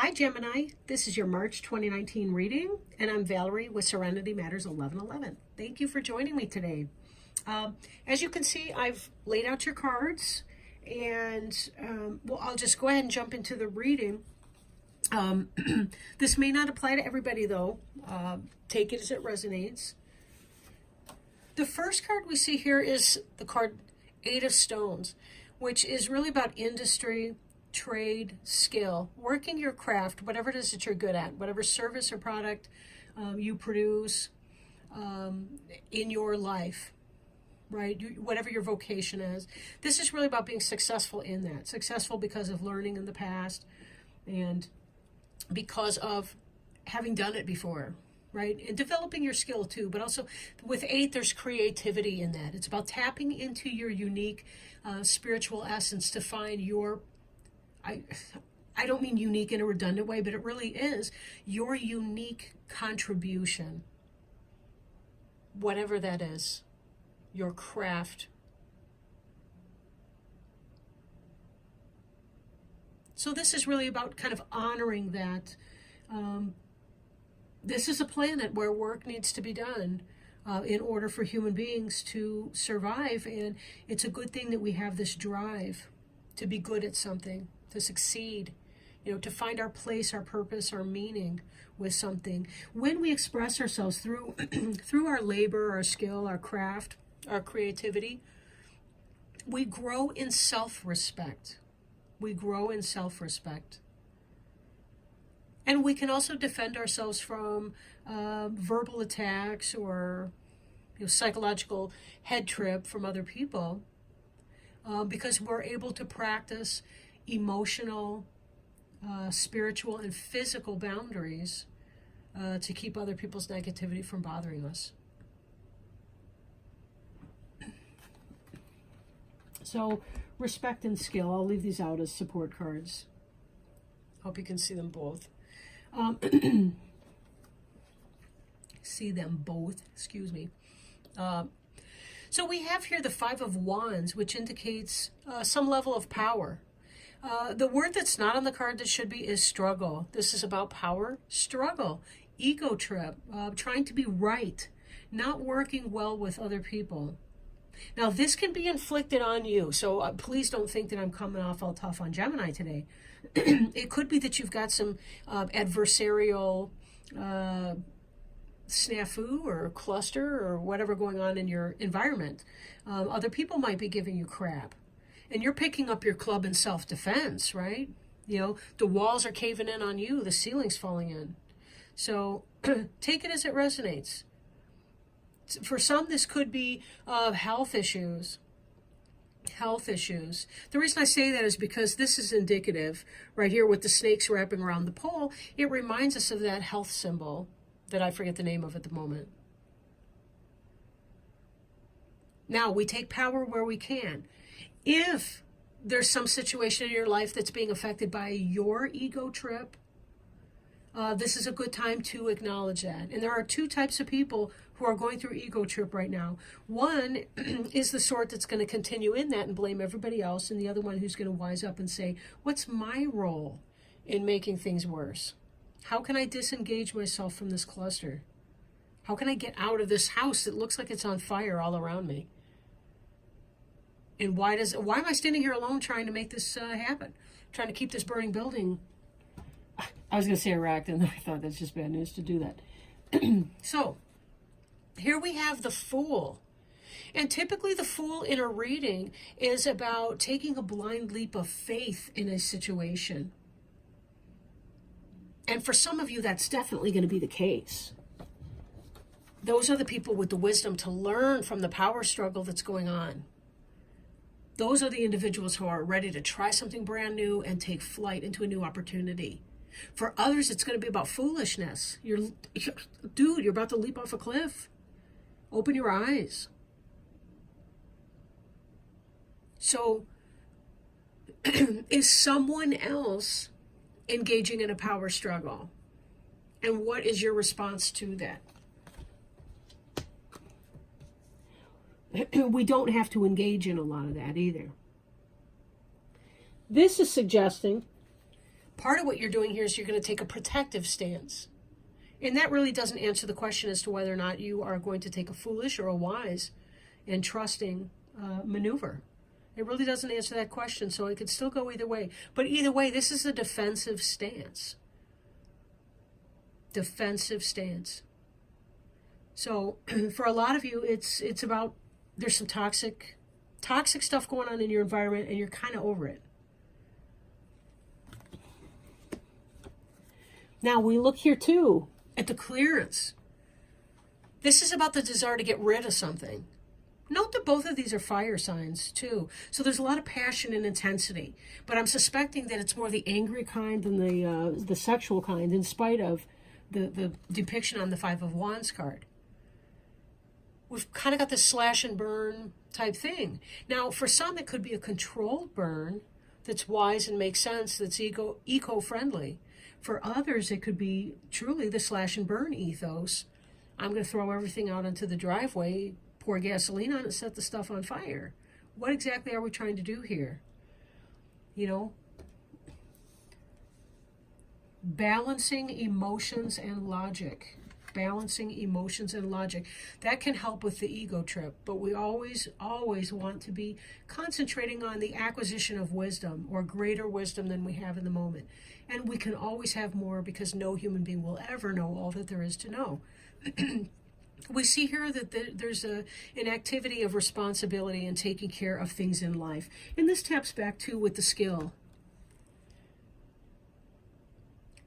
Hi Gemini, this is your March 2019 reading, and I'm Valerie with Serenity Matters 1111. Thank you for joining me today. As you can see, I've laid out your cards, and well, I'll just go ahead and jump into the reading. This may not apply to everybody though. Take it as it resonates. The first card we see here is the card Eight of Stones, which is really about industry, trade, skill, working your craft, whatever it is that you're good at, whatever service or product you produce in your life, right? Whatever your vocation is. This is really about being successful in that. Successful because of learning in the past and because of having done it before, right? And developing your skill too, but also with eight, there's creativity in that. It's about tapping into your unique spiritual essence to find your I don't mean unique in a redundant way, but it really is your unique contribution, whatever that is, your craft. So this is really about kind of honoring that. This is a planet where work needs to be done in order for human beings to survive, and it's a good thing that we have this drive to be good at something, to succeed, to find our place, our purpose, our meaning with something. When we express ourselves through through our labor, our skill, our craft, our creativity, we grow in self-respect. We grow in self-respect. And we can also defend ourselves from verbal attacks or psychological head trip from other people because we're able to practice emotional, spiritual, and physical boundaries to keep other people's negativity from bothering us. So, respect and skill, I'll leave these out as support cards. Hope you can see them both. Excuse me. So we have here the Five of Wands, which indicates some level of power. The word that's not on the card that should be is struggle. This is about power, struggle, ego trip, trying to be right, not working well with other people. Now, this can be inflicted on you, so please don't think that I'm coming off all tough on Gemini today. It could be that you've got some adversarial snafu or cluster or whatever going on in your environment. Other people might be giving you crap. And you're picking up your club in self-defense, right? The walls are caving in on you, the ceiling's falling in. So take it as it resonates. For some, this could be health issues. Health issues. The reason I say that is because this is indicative, right here with the snakes wrapping around the pole. It reminds us of that health symbol that I forget the name of at the moment. Now, we take power where we can. If there's some situation in your life that's being affected by your ego trip, this is a good time to acknowledge that. And there are two types of people who are going through ego trip right now. One is the sort that's going to continue in that and blame everybody else, and the other one who's going to wise up and say, what's my role in making things worse? How can I disengage myself from this cluster? How can I get out of this house that looks like it's on fire all around me? And why am I standing here alone trying to make this happen? Trying to keep this burning building. I was going to say erect, and then I thought that's just bad news to do that. So, here we have the Fool. And typically the Fool in a reading is about taking a blind leap of faith in a situation. And for some of you, that's definitely going to be the case. Those are the people with the wisdom to learn from the power struggle that's going on. Those are the individuals who are ready to try something brand new and take flight into a new opportunity. For others, it's going to be about foolishness. Dude, you're about to leap off a cliff. Open your eyes. So, is someone else engaging in a power struggle? And what is your response to that? We don't have to engage in a lot of that either. This is suggesting Part of what you're doing here is you're going to take a protective stance. And that really doesn't answer the question as to whether or not you are going to take a foolish or a wise and trusting maneuver. It really doesn't answer that question, so it could still go either way. But either way, this is a defensive stance. Defensive stance. So for a lot of you, it's about, there's some toxic stuff going on in your environment, and you're kind of over it. Now we look here too at the clearance. This is about the desire to get rid of something. Note that both of these are fire signs too. So there's a lot of passion and intensity, but I'm suspecting that it's more the angry kind than the sexual kind, in spite of the depiction on the Five of Wands card. We've kind of got this slash and burn type thing. Now, for some, it could be a controlled burn that's wise and makes sense, that's eco-friendly. For others, it could be truly the slash and burn ethos. I'm going to throw everything out onto the driveway, pour gasoline on it, set the stuff on fire. What exactly are we trying to do here? You know, balancing emotions and logic. Balancing emotions and logic. That can help with the ego trip, but we always want to be concentrating on the acquisition of wisdom, or greater wisdom than we have in the moment. And we can always have more, because no human being will ever know all that there is to know. We see here that there's an activity of responsibility and taking care of things in life. And this taps back too with the skill.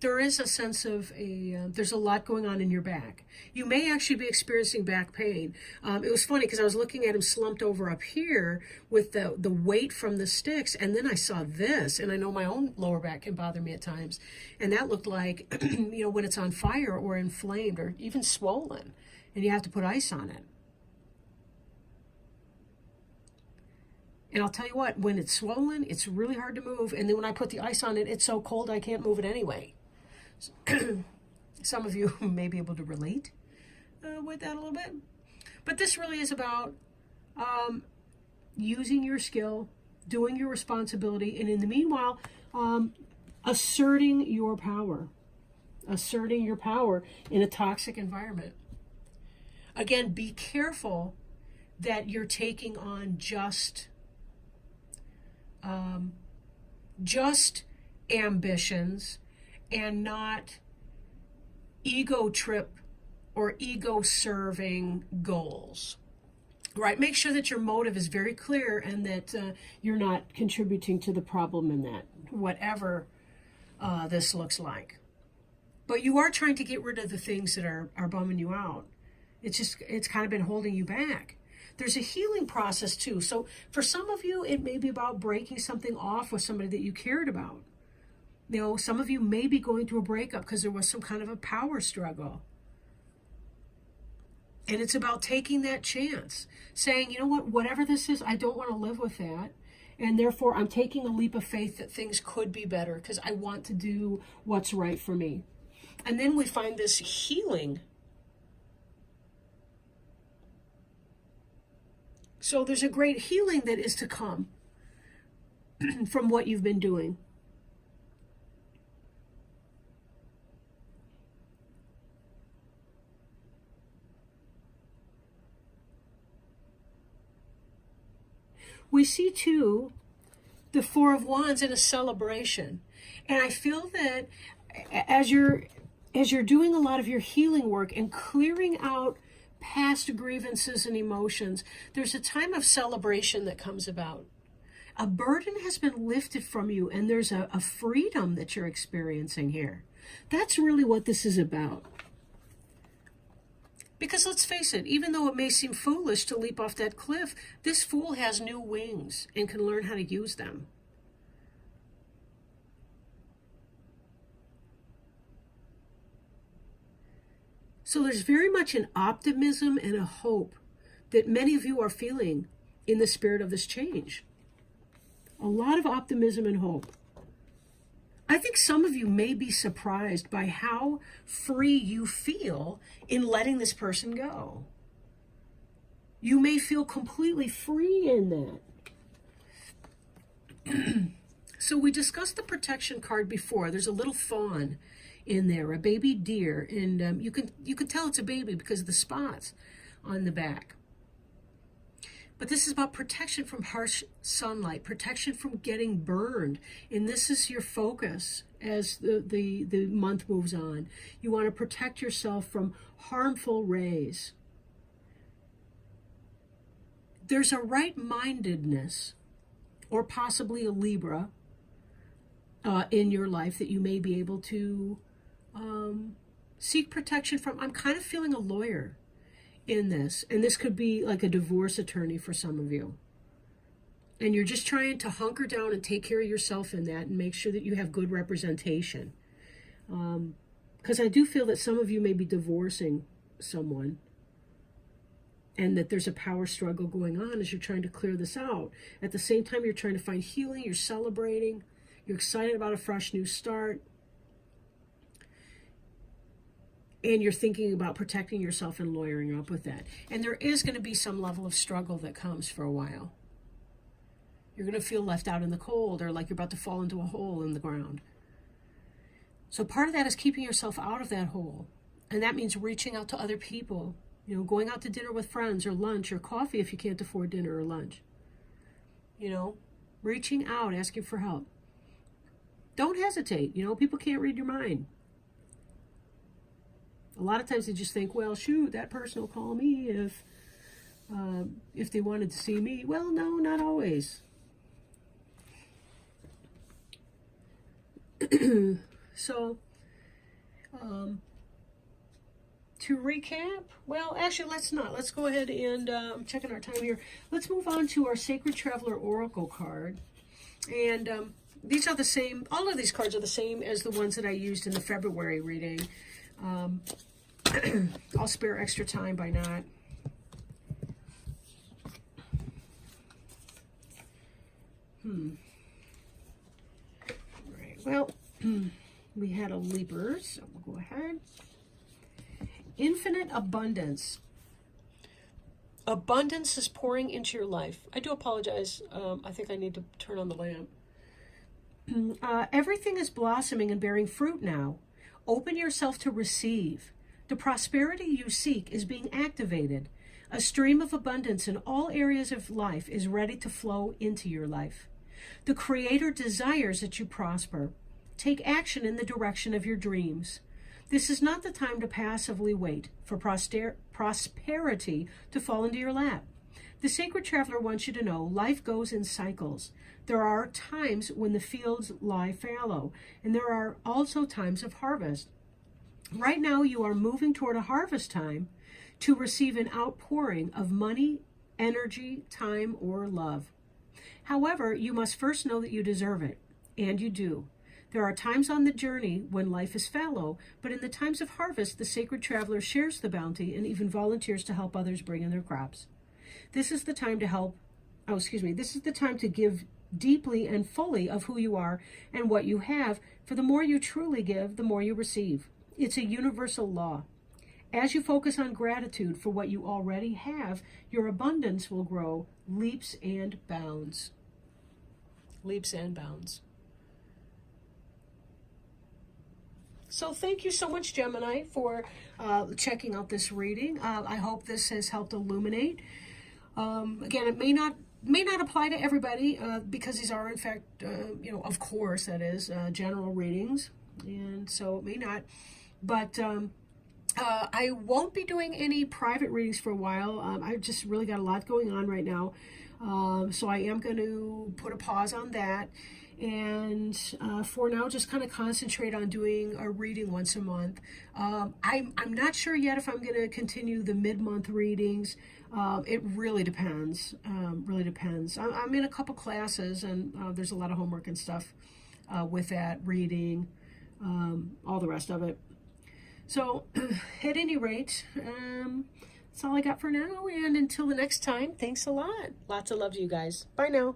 There is a sense of there's a lot going on in your back. You may actually be experiencing back pain. It was funny because I was looking at him slumped over up here with the weight from the sticks, and then I saw this, and I know my own lower back can bother me at times, and that looked like, you know, when it's on fire or inflamed or even swollen, and you have to put ice on it. And I'll tell you what, when it's swollen, it's really hard to move, and then when I put the ice on it, it's so cold I can't move it anyway. Some of you may be able to relate with that a little bit. But this really is about using your skill, doing your responsibility, and in the meanwhile, asserting your power. Asserting your power in a toxic environment. Again, be careful that you're taking on just ambitions and not ego trip or ego serving goals, right? Make sure that your motive is very clear and that you're not contributing to the problem in that, whatever this looks like. But you are trying to get rid of the things that are bumming you out. It's kind of been holding you back. There's a healing process too. So for some of you, it may be about breaking something off with somebody that you cared about. You know, some of you may be going through a breakup because there was some kind of a power struggle. And it's about taking that chance, saying, you know what, whatever this is, I don't want to live with that. And therefore, I'm taking a leap of faith that things could be better because I want to do what's right for me. And then we find this healing. So there's a great healing that is to come from what you've been doing. We see too the Four of Wands in a celebration. And I feel that as you're doing a lot of your healing work and clearing out past grievances and emotions, there's a time of celebration that comes about. A burden has been lifted from you, and there's a freedom that you're experiencing here. That's really what this is about. Because let's face it, even though it may seem foolish to leap off that cliff, this fool has new wings and can learn how to use them. So there's very much an optimism and a hope that many of you are feeling in the spirit of this change. A lot of optimism and hope. I think some of you may be surprised by how free you feel in letting this person go. You may feel completely free in that. So we discussed the protection card before. There's a little fawn in there, a baby deer, and you can tell it's a baby because of the spots on the back. But this is about protection from harsh sunlight, protection from getting burned, and this is your focus as the month moves on. You want to protect yourself from harmful rays. There's a right-mindedness, or possibly a Libra, in your life that you may be able to seek protection from. I'm kind of feeling a lawyer in this, and this could be like a divorce attorney for some of you. And you're just trying to hunker down and take care of yourself in that and make sure that you have good representation. Because I do feel that some of you may be divorcing someone, and that there's a power struggle going on as you're trying to clear this out. At the same time, you're trying to find healing, you're celebrating, you're excited about a fresh new start, and you're thinking about protecting yourself and lawyering up with that. And there is going to be some level of struggle that comes for a while. You're going to feel left out in the cold, or like you're about to fall into a hole in the ground. So part of that is keeping yourself out of that hole. And that means reaching out to other people, you know, going out to dinner with friends, or lunch, or coffee if you can't afford dinner or lunch. You know, reaching out, asking for help. Don't hesitate. You know, people can't read your mind. A lot of times they just think, well, shoot, that person will call me if they wanted to see me. Well, no, not always. So, to recap, well, actually, let's not. Let's go ahead and, I'm checking our time here. Let's move on to our Sacred Traveler Oracle card. And these are the same, all of these cards are the same as the ones that I used in the February reading. I'll spare extra time by not. Right, well, we had a leaper, so we'll go ahead. Infinite abundance. Abundance is pouring into your life. I do apologize. I think I need to turn on the lamp. Everything is blossoming and bearing fruit now. Open yourself to receive. The prosperity you seek is being activated. A stream of abundance in all areas of life is ready to flow into your life. The Creator desires that you prosper. Take action in the direction of your dreams. This is not the time to passively wait for prosperity to fall into your lap. The Sacred Traveler wants you to know life goes in cycles. There are times when the fields lie fallow, and there are also times of harvest. Right now, you are moving toward a harvest time to receive an outpouring of money, energy, time, or love. However, you must first know that you deserve it, and you do. There are times on the journey when life is fallow, but in the times of harvest, the Sacred Traveler shares the bounty and even volunteers to help others bring in their crops. This is the time to this is the time to give deeply and fully of who you are and what you have, for the more you truly give, the more you receive. It's a universal law. As you focus on gratitude for what you already have, your abundance will grow leaps and bounds. Leaps and bounds. So thank you so much, Gemini, for checking out this reading. I hope this has helped illuminate. Again, it may not apply to everybody because these are, in fact, of course, that is general readings, and so it may not. But I won't be doing any private readings for a while. I've just really got a lot going on right now, so I am going to put a pause on that. And for now, just kind of concentrate on doing a reading once a month. I'm not sure yet if I'm going to continue the mid-month readings. It really depends. Really depends. I'm in a couple classes, and there's a lot of homework and stuff with that reading, all the rest of it. So, at any rate, that's all I got for now. And until the next time, thanks a lot. Lots of love to you guys. Bye now.